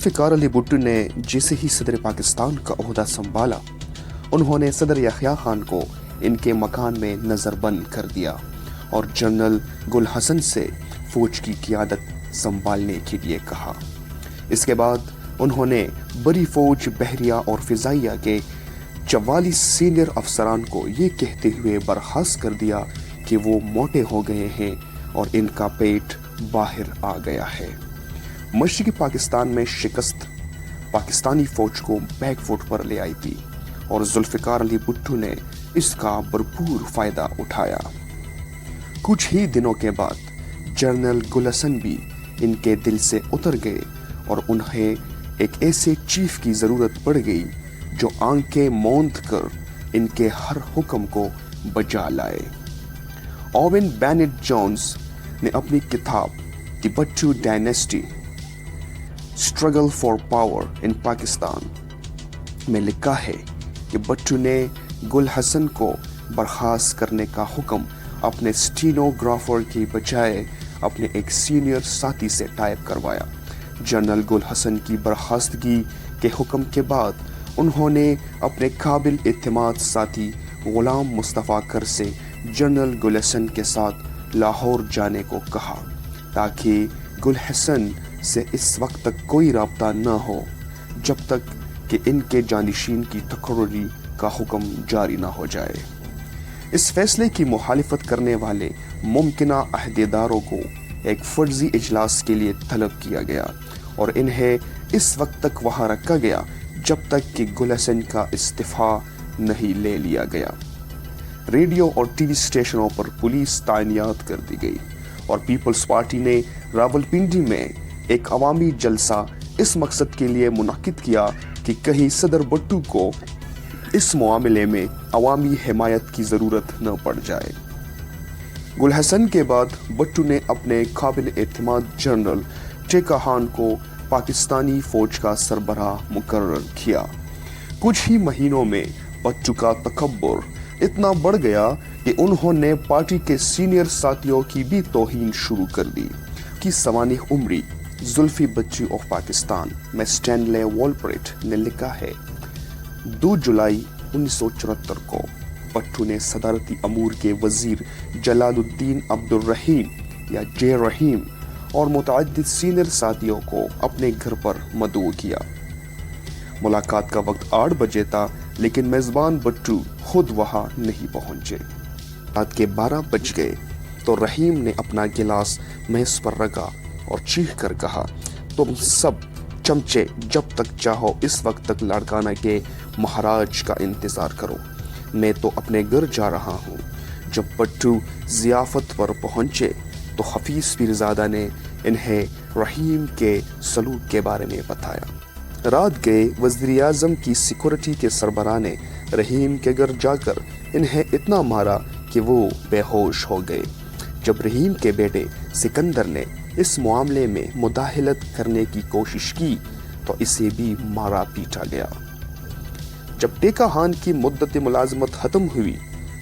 फ़िकार अली भुट्टो ने जैसे ही सदर पाकिस्तान का ओहदा संभाला, उन्होंने सदर याह्या खान को इनके मकान में नज़रबंद कर दिया और जनरल गुल हसन से फ़ौज की क़ियादत संभालने के लिए कहा। इसके बाद उन्होंने बड़ी फ़ौज, बहरिया और फ़िज़ाइया के 44 सीनियर अफसरान को ये कहते हुए बर्खास्त कर दिया कि वो मोटे हो गए हैं और इनका पेट बाहर आ गया है। मशरक़ी पाकिस्तान में शिकस्त पाकिस्तानी फ़ौज को बैकफुट पर ले आई थी और ज़ुल्फ़िकार अली भुट्टो ने इसका भरपूर फ़ायदा उठाया। कुछ ही दिनों के बाद जनरल गुल हसन भी इनके दिल से उतर गए और उन्हें एक ऐसे चीफ की ज़रूरत पड़ गई जो आंखें मूंद कर इनके हर हुक्म को बजा लाए। ओवेन बेनेट जोन्स ने अपनी किताब the Bhutto dynasty struggle for power in Pakistan में लिखा है कि भुट्टो ने गुल हसन को बर्खास्त करने का हुक्म अपने स्टीनोग्राफर की बजाय अपने एक सीनियर साथी से टाइप करवाया। जनरल गुल हसन की बर्खास्तगी के हुक्म के बाद उन्होंने अपने काबिल एतमाद साथी गुलाम मुस्तफ़ा कर से जनरल गुल हसन के साथ लाहौर जाने को कहा ताकि गुल हसन से इस वक्त तक कोई राब्ता न हो जब तक कि इनके जानिशीन की तकर्री का हुक्म जारी न हो जाए। इस फैसले की मुखालिफत करने वाले मुमकिना अहदेदारों को एक फर्जी इजलास के लिए तलब किया गया और इन्हें इस वक्त तक वहाँ रखा गया जब तक कि गुल हसन का इस्तीफ़ा नहीं ले लिया गया। रेडियो और टीवी स्टेशनों पर पुलिस तैनात कर दी गई और पीपल्स पार्टी ने रावलपिंडी में एक अवामी जलसा इस मकसद के लिए मुनक्किद किया कि कहीं सदर भुट्टो को इस मामले में अवामी हिमायत की ज़रूरत न पड़ जाए। गुल हसन के बाद भुट्टो ने अपने काबिल एतमाद जनरल टेका खान को पाकिस्तानी फ़ौज का सरबराह मुकर्रर किया। कुछ ही महीनों में भुट्टो का तकब्बुर इतना बढ़ गया कि उन्होंने पार्टी के सीनियर साथियों की भी तौहीन शुरू कर दी। की सवानी उम्री जुल्फी बच्ची ऑफ पाकिस्तान में स्टैनले वॉलप्रेट ने लिखा है, 2 जुलाई 1974 को भुट्टो ने सदारती अमूर के वजीर जलालुद्दीन अब्दुल रहीम या जे रहीम और मुतअद्दिद सीनियर साथियों को अपने घर पर मदऊ किया। मुलाकात का वक्त 8 बजे था, लेकिन मेज़बान भुट्टो खुद वहां नहीं पहुंचे। रात के 12 बज गए तो रहीम ने अपना गिलास मेज पर रखा और चीख कर कहा, तुम सब चमचे जब तक चाहो इस वक्त तक लाड़काना के महाराज का इंतजार करो, मैं तो अपने घर जा रहा हूँ। जब भुट्टो ज़ियाफत पर पहुंचे तो हफीज़ पीरज़ादा ने इन्हें रहीम के सलूक के बारे में बताया। रात गए वज़ीर आज़म की सिक्योरिटी के सरबराह ने रहीम के घर जाकर इन्हें इतना मारा कि वो बेहोश हो गए। जब रहीम के बेटे सिकंदर ने इस मामले में मुदाखलत करने की कोशिश की तो इसे भी मारा पीटा गया। जब टेका खान की मुद्दत मुलाजमत ख़त्म हुई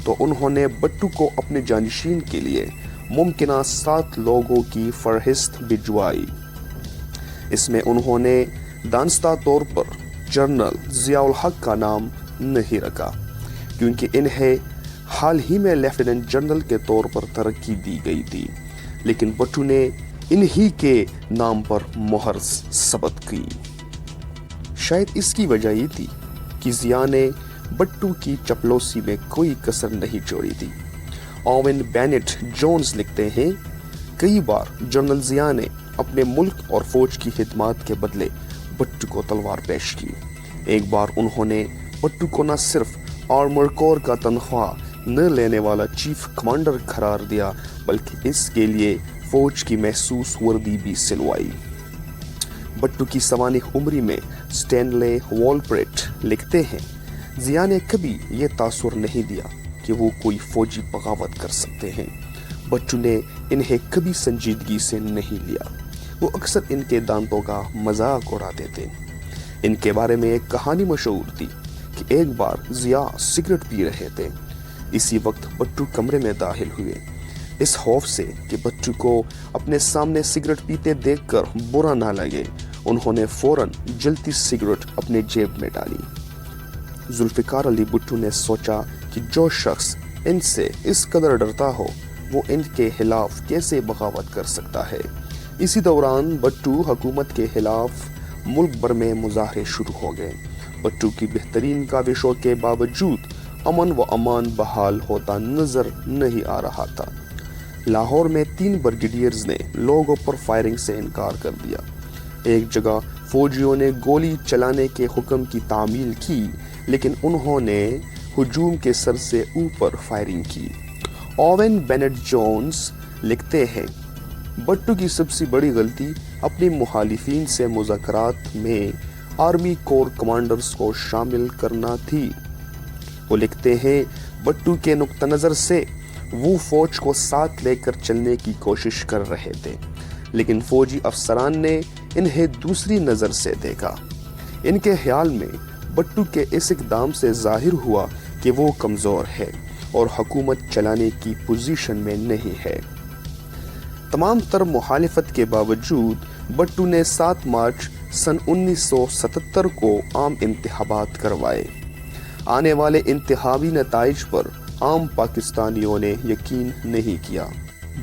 तो उन्होंने भुट्टो को अपने जानिशीन के लिए मुमकिना 7 लोगों की फहरिस्त भिजवाई। इसमें उन्होंने दानस्ता तौर पर जनरल ज़ियाउल हक का नाम नहीं रखा क्योंकि इन्हें हाल ही में लेफ्टिनेंट जनरल के तौर पर तरक्की दी गई थी, लेकिन भुट्टो ने इन्हीं के नाम पर मोहर सबत की। शायद इसकी वजह ये थी कि ज़िया ने भुट्टो की चपलोसी में कोई कसर नहीं छोड़ी थी। ओवेन बेनेट जोन्स लिखते हैं, कई बार जनरल ज़िया ने अपने मुल्क और फ़ौज की खिदमत के बदले भुट्टो को तलवार पेश की। एक बार उन्होंने भुट्टो को न सिर्फ आर्मर कोर का तनख्वाह न लेने वाला चीफ कमांडर करार दिया बल्कि इसके लिए फ़ौज की महसूस वर्दी भी सिलवाई। भुट्टो की सवानी उम्री में स्टैनले वॉलप्रेट लिखते हैं, ज़िया ने कभी ये तासुर नहीं दिया कि वो कोई फ़ौजी बगावत कर सकते हैं। भुट्टो ने इन्हें कभी संजीदगी से नहीं लिया, वो अक्सर इनके दांतों का मजाक उड़ाते थे। इनके बारे में एक कहानी मशहूर थी कि एक बार ज़िया सिगरेट पी रहे थे। इसी वक्त भुट्टो कमरे में दाखिल हुए। इस खौफ से कि भुट्टो को अपने सामने सिगरेट पीते देखकर बुरा ना लगे, انہوں نے فوراً جلتی سگریٹ اپنے جیب میں ڈالی۔ ذوالفقار علی بھٹو نے سوچا کہ جو شخص ان سے اس قدر ڈرتا ہو وہ ان کے خلاف کیسے بغاوت کر سکتا ہے۔ اسی دوران بھٹو حکومت کے خلاف ملک بھر میں مظاہرے شروع ہو گئے۔ بھٹو کی بہترین کاوشوں کے باوجود امن و امان بحال ہوتا نظر نہیں آ رہا تھا۔ لاہور میں 3 بریگیڈیئرز نے لوگوں پر فائرنگ سے انکار کر دیا۔ ایک جگہ فوجیوں نے گولی چلانے کے حکم کی تعمیل کی، لیکن انہوں نے ہجوم کے سر سے اوپر فائرنگ کی۔ اوون بینٹ جونز لکھتے ہیں، بھٹو کی سب سے بڑی غلطی اپنے مخالفین سے مذاکرات میں آرمی کور کمانڈرز کو شامل کرنا تھی۔ وہ لکھتے ہیں، بھٹو کے نقطہ نظر سے وہ فوج کو ساتھ لے کر چلنے کی کوشش کر رہے تھے، لیکن فوجی افسران نے انہیں دوسری نظر سے دیکھا۔ ان کے خیال میں بھٹو کے اس اقدام سے ظاہر ہوا کہ وہ کمزور ہے اور حکومت چلانے کی پوزیشن میں نہیں ہے۔ تمام تر مخالفت کے باوجود بھٹو نے 7 مارچ سن 1977 کو عام انتخابات کروائے۔ آنے والے انتخابی نتائج پر عام پاکستانیوں نے یقین نہیں کیا۔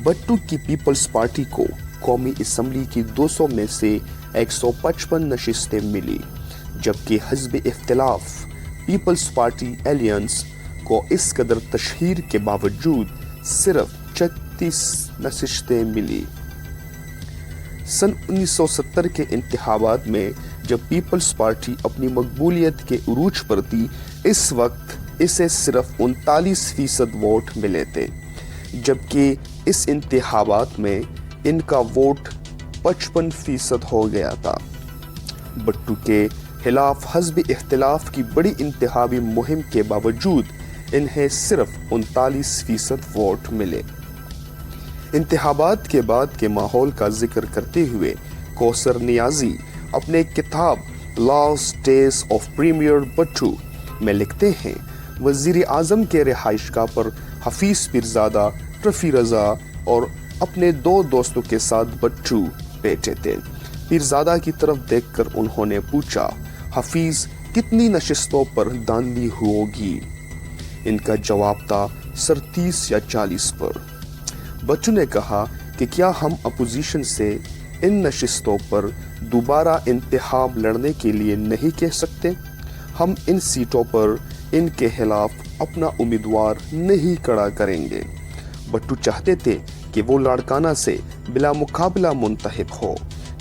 بھٹو کی پیپلز پارٹی کو قومی اسمبلی کی 200 میں سے 155 نشستیں ملی، جبکہ حزب اختلاف پیپلز پارٹی الینس کو اس قدر تشہیر کے باوجود صرف 36 نشستیں ملی۔ سن 1970 کے انتخابات میں جب پیپلز پارٹی اپنی مقبولیت کے عروج پر تھی، اس وقت اسے صرف 39% ووٹ ملے تھے، جبکہ اس انتخابات میں ان کا ووٹ 55% ہو گیا تھا۔ بھٹو کے خلاف حزب اختلاف کی بڑی انتخابی مہم کے باوجود انہیں صرف 39% ووٹ ملے۔ انتخابات کے بعد کے ماحول کا ذکر کرتے ہوئے کوثر نیازی اپنے کتاب Last Days of Premier Bhutto میں لکھتے ہیں، وزیر اعظم کے رہائش گاہ پر حفیظ پیرزادہ، رفیع رضا اور اپنے 2 دوستوں کے ساتھ بھٹو بیٹھے تھے۔ پیرزادہ کی طرف دیکھ کر انہوں نے پوچھا، حفیظ کتنی نشستوں پر دھاندلی ہوگی؟ ان کا جواب تھا، سر 30 یا 40 پر۔ بھٹو نے کہا کہ کیا ہم اپوزیشن سے ان نشستوں پر دوبارہ انتخاب لڑنے کے لیے نہیں کہہ سکتے؟ ہم ان سیٹوں پر ان کے خلاف اپنا امیدوار نہیں کھڑا کریں گے۔ بھٹو چاہتے تھے کہ وہ لاڑکانہ سے بلا مقابلہ منتخب ہو،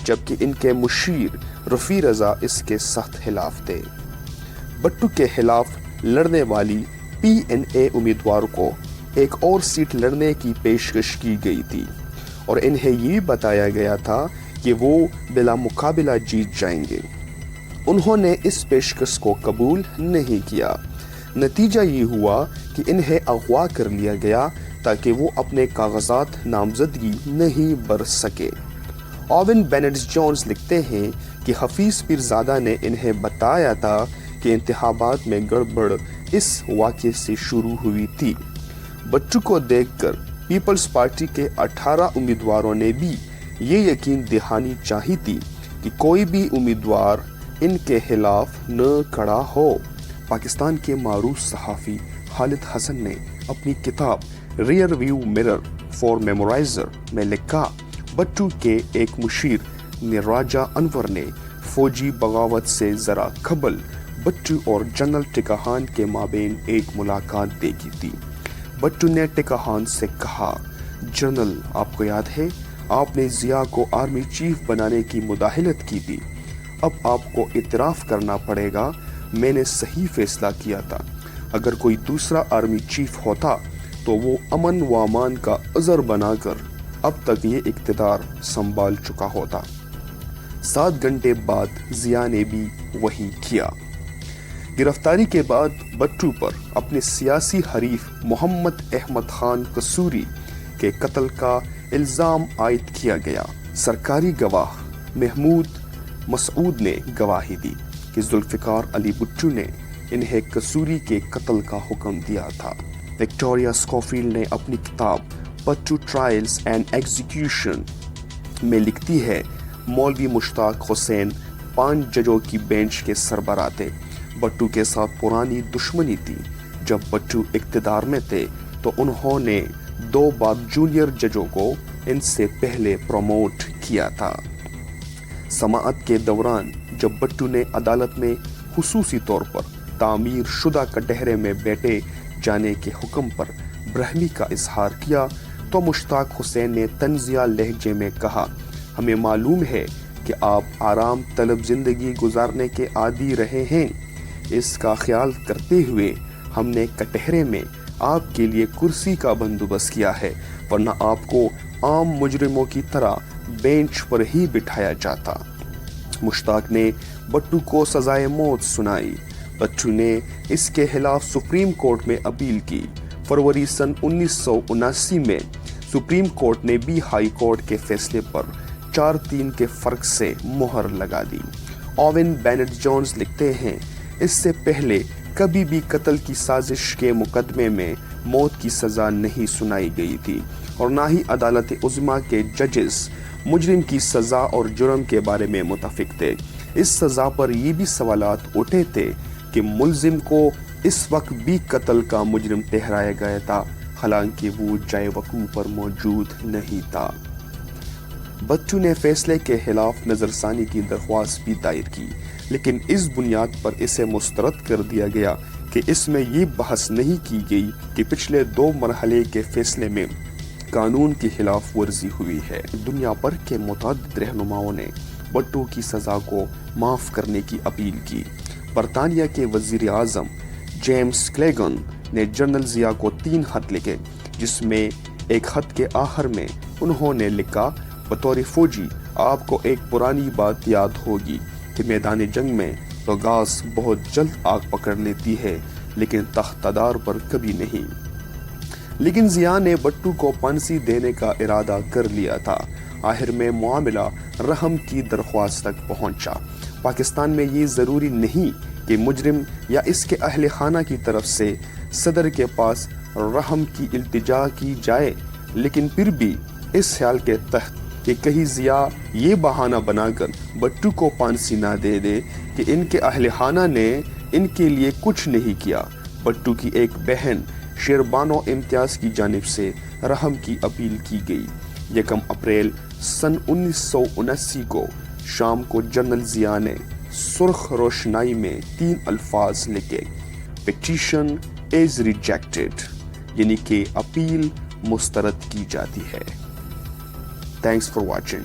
جبکہ ان کے مشیر رفیع رضا اس کے سخت خلاف تھے۔ بھٹو کے خلاف لڑنے والی PNA امیدوار کو ایک اور سیٹ لڑنے کی پیشکش کی گئی تھی اور انہیں یہ بتایا گیا تھا کہ وہ بلا مقابلہ جیت جائیں گے۔ انہوں نے اس پیشکش کو قبول نہیں کیا۔ نتیجہ یہ ہوا کہ انہیں اغوا کر لیا گیا تاکہ وہ اپنے کاغذات نامزدگی نہیں بھر سکے۔ اوون بینٹ جونز لکھتے ہیں کہ حفیظ پیرزادہ نے انہیں بتایا تھا کہ انتخابات میں گڑبڑ اس واقعے سے شروع ہوئی تھی۔ بھٹو کو دیکھ کر پیپلز پارٹی کے 18 امیدواروں نے بھی یہ یقین دہانی چاہی تھی کہ کوئی بھی امیدوار ان کے خلاف نہ کھڑا ہو۔ پاکستان کے معروف صحافی خالد حسن نے اپنی کتاب ریئر ویو مرر فار میمورائزر میں لکھا، بھٹو کے ایک مشیر نراجہ انور نے فوجی بغاوت سے ذرا قبل بھٹو اور جنرل ٹکا خان کے مابین ایک ملاقات دیکھی تھی۔ بھٹو نے ٹکا خان سے کہا، جنرل، آپ کو یاد ہے آپ نے ضیاء کو آرمی چیف بنانے کی مداخلت کی تھی۔ اب آپ کو اعتراف کرنا پڑے گا، میں نے صحیح فیصلہ کیا تھا۔ اگر کوئی دوسرا آرمی چیف ہوتا تو وہ امن و امان کا عذر بنا کر اب تک یہ اقتدار سنبھال چکا ہوتا۔ 7 گھنٹے بعد ضیاء نے بھی وہی کیا۔ گرفتاری کے بعد بھٹو پر اپنے سیاسی حریف محمد احمد خان قصوری کے قتل کا الزام عائد کیا گیا۔ سرکاری گواہ محمود مسعود نے گواہی دی کہ ذوالفقار علی بھٹو نے انہیں قصوری کے قتل کا حکم دیا تھا۔ وکٹوریہ اسکوفیلڈ نے اپنی کتاب بھٹو ٹرائلز اینڈ ایگزیکیوشن میں لکھتی ہے، मौलवी मुश्ताक हुसैन 5 जजों की बेंच के सरबराह थे। भट्टू के साथ पुरानी दुश्मनी थी। जब भट्टू इक्तिदार में थे तो उन्होंने 2 बार जूनियर जजों को इनसे पहले प्रमोट किया था। समाअत के दौरान जब भट्टू ने अदालत में खुसूसी तौर पर तामीर शुदा कटहरे में बैठे जाने के हुक्म पर ब्रहमी का इजहार किया तो मुश्ताक हुसैन ने तंजिया लहजे में कहा, हमें मालूम है कि आप आराम तलब जिंदगी गुजारने के आदी रहे हैं। इसका ख्याल करते हुए हमने कटहरे में आपके लिए कुर्सी का बंदोबस्त किया है, वरना आपको आम मुजरिमों की तरह बेंच पर ही बिठाया जाता। मुश्ताक ने भट्टू को सजाए मौत सुनाई। भट्टू ने इसके खिलाफ सुप्रीम कोर्ट में अपील की। फरवरी सन 1979 में सुप्रीम कोर्ट ने भी हाई कोर्ट के फैसले पर 4-3 के फर्क से मोहर लगा दी। ओवेन बेनेट जोन्स लिखते हैं, इससे पहले कभी भी कत्ल की साजिश के मुकदमे में मौत की सजा नहीं सुनाई गई थी और ना ही अदालत उज़्मा के जजेस मुजरिम की सजा और जुर्म के बारे में मुतफिक थे। इस सजा पर ये भी सवालात उठे थे कि मुल्जिम को इस वक्त भी कत्ल का मुजरिम ठहराया गया था, हालांकि वो जाए वकूफ पर मौजूद नहीं था। भट्टू ने फैसले के खिलाफ नजरसानी की दरख्वास्त भी दायर की, लेकिन इस बुनियाद पर इसे मुस्तरद कर दिया गया कि इसमें ये बहस नहीं की गई कि पिछले 2 मरहले के फैसले में कानून की खिलाफ वर्जी हुई है। दुनिया भर के मुतअद्दिद रहनुमाओं ने भट्टू की सजा को माफ करने की अपील की। बरतानिया के वजीर आजम जेम्स क्लेगन ने जनरल जिया को 3 खत लिखे, जिसमें एक खत के आखिर में उन्होंने लिखा, बतौर फौजी आपको एक पुरानी बात याद होगी कि मैदान जंग में तो गास बहुत जल्द आग पकड़ लेती है, लेकिन तख्तादार पर कभी नहीं। लेकिन जिया ने भट्टू को फांसी देने का इरादा कर लिया था। आखिर में मामला रहम की दरख्वास्त तक पहुंचा। पाकिस्तान में ये ज़रूरी नहीं कि मुजरिम या इसके अहले खाना की तरफ से सदर के पास रहम की इल्तिजा की जाए, लेकिन फिर भी इस ख्याल के तहत कि कहीं जिया ये बहाना बनाकर भट्टू को फांसी ना दे दे कि इनके अहले खाना ने इनके लिए कुछ नहीं किया। भट्टू की एक बहन शेरबानो इम्तियाज की जानिब से रहम की अपील की गई। 1 अप्रैल सन 1979 को शाम को जनरल जिया ने सुर्ख रोशनाई में 3 अल्फाज लिखे, पिटीशन इज रिजेक्टेड, यानी कि अपील मुस्तरद की जाती है। Thanks for watching.